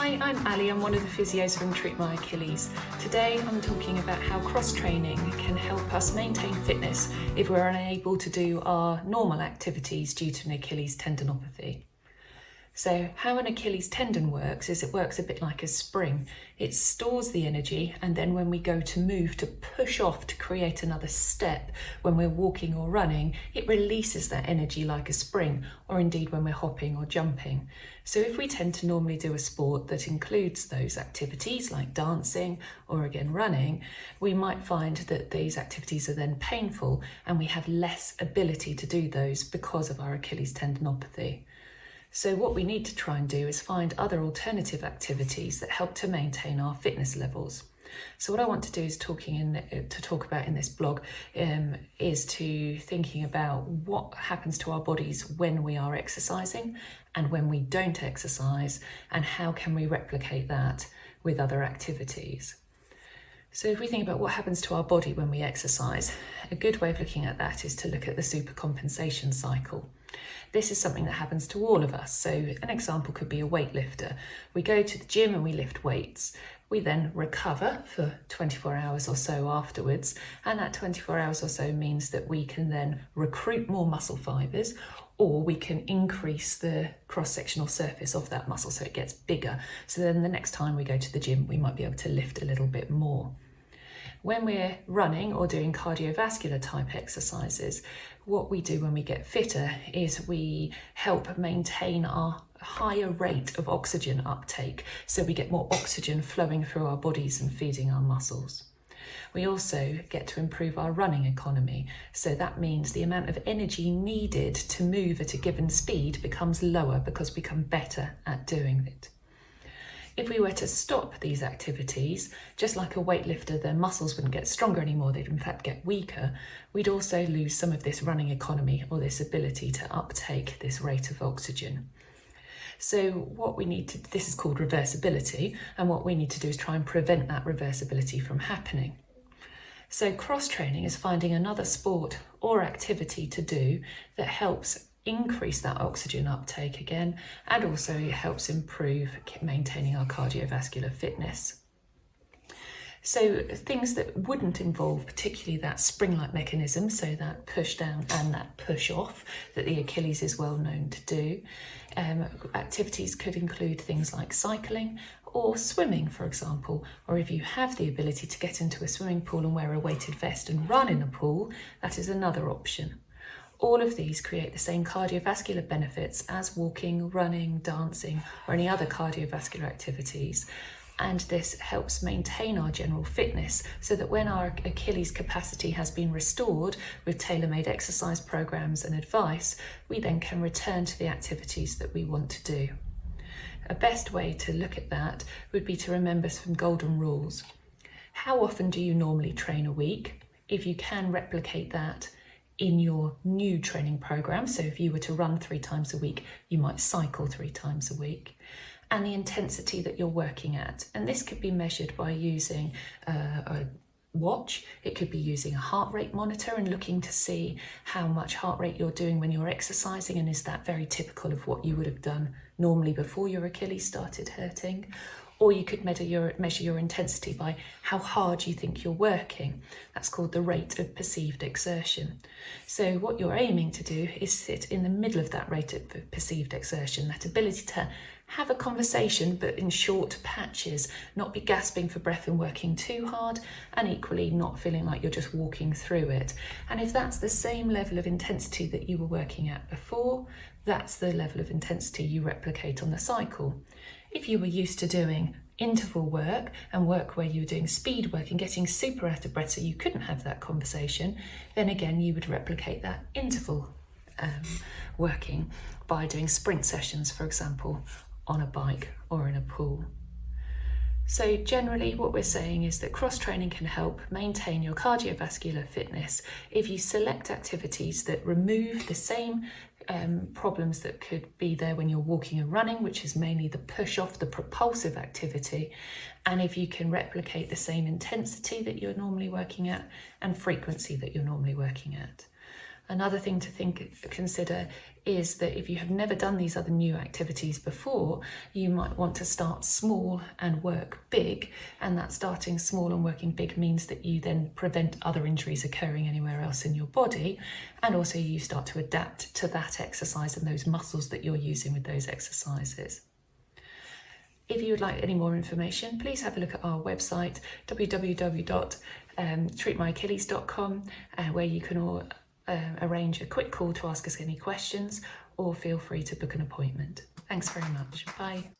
Hi, I'm Ali. I'm one of the physios from Treat My Achilles. Today I'm talking about how cross-training can help us maintain fitness if we're unable to do our normal activities due to an Achilles tendinopathy. So how an Achilles tendon works is it works a bit like a spring. It stores the energy, and then when we go to move, to push off to create another step when we're walking or running, it releases that energy like a spring, or indeed when we're hopping or jumping. So if we tend to normally do a sport that includes those activities like dancing or again running, we might find that these activities are then painful and we have less ability to do those because of our Achilles tendinopathy. So what we need to try and do is find other alternative activities that help to maintain our fitness levels. So what I want to do is talk about in this blog is to thinking about what happens to our bodies when we are exercising and when we don't exercise, and how can we replicate that with other activities. So if we think about what happens to our body when we exercise, a good way of looking at that is to look at the supercompensation cycle. This is something that happens to all of us. So an example could be a weightlifter. We go to the gym and we lift weights. We then recover for 24 hours or so afterwards. And that 24 hours or so means that we can then recruit more muscle fibers, or we can increase the cross-sectional surface of that muscle so it gets bigger. So then the next time we go to the gym, we might be able to lift a little bit more. When we're running or doing cardiovascular type exercises, what we do when we get fitter is we help maintain our higher rate of oxygen uptake, so we get more oxygen flowing through our bodies and feeding our muscles. We also get to improve our running economy, so that means the amount of energy needed to move at a given speed becomes lower because we become better at doing it. If we were to stop these activities, just like a weightlifter, their muscles wouldn't get stronger anymore, they'd in fact get weaker, we'd also lose some of this running economy, or this ability to uptake this rate of oxygen. So what we need to, this is called reversibility, and what we need to do is try and prevent that reversibility from happening. So cross-training is finding another sport or activity to do that helps increase that oxygen uptake again, and also it helps improve maintaining our cardiovascular fitness. So things that wouldn't involve particularly that spring-like mechanism, so that push down and that push off that the Achilles is well known to do. Activities could include things like cycling or swimming, for example, or if you have the ability to get into a swimming pool and wear a weighted vest and run in a pool, that is another option. All of these create the same cardiovascular benefits as walking, running, dancing, or any other cardiovascular activities. And this helps maintain our general fitness so that when our Achilles capacity has been restored with tailor-made exercise programs and advice, we then can return to the activities that we want to do. A best way to look at that would be to remember some golden rules. How often do you normally train a week? If you can replicate that in your new training program, so if you were to run 3 times a week, you might cycle 3 times a week, and the intensity that you're working at. And this could be measured by using a watch. It could be using a heart rate monitor and looking to see how much heart rate you're doing when you're exercising, and is that very typical of what you would have done normally before your Achilles started hurting. Or you could measure your intensity by how hard you think you're working. That's called the rate of perceived exertion. So what you're aiming to do is sit in the middle of that rate of perceived exertion, that ability to have a conversation but in short patches, not be gasping for breath and working too hard, and equally not feeling like you're just walking through it. And if that's the same level of intensity that you were working at before, that's the level of intensity you replicate on the cycle. If you were used to doing interval work and work where you were doing speed work and getting super out of breath so you couldn't have that conversation, then again you would replicate that interval working by doing sprint sessions, for example, on a bike or in a pool. So generally what we're saying is that cross-training can help maintain your cardiovascular fitness if you select activities that remove the same problems that could be there when you're walking and running, which is mainly the push off, the propulsive activity, and if you can replicate the same intensity that you're normally working at and frequency that you're normally working at. Another thing to consider is that if you have never done these other new activities before, you might want to start small and work big, and that starting small and working big means that you then prevent other injuries occurring anywhere else in your body, and also you start to adapt to that exercise and those muscles that you're using with those exercises. If you would like any more information, please have a look at our website, www.treatmyachilles.com, where you can arrange a quick call to ask us any questions, or feel free to book an appointment. Thanks very much. Bye.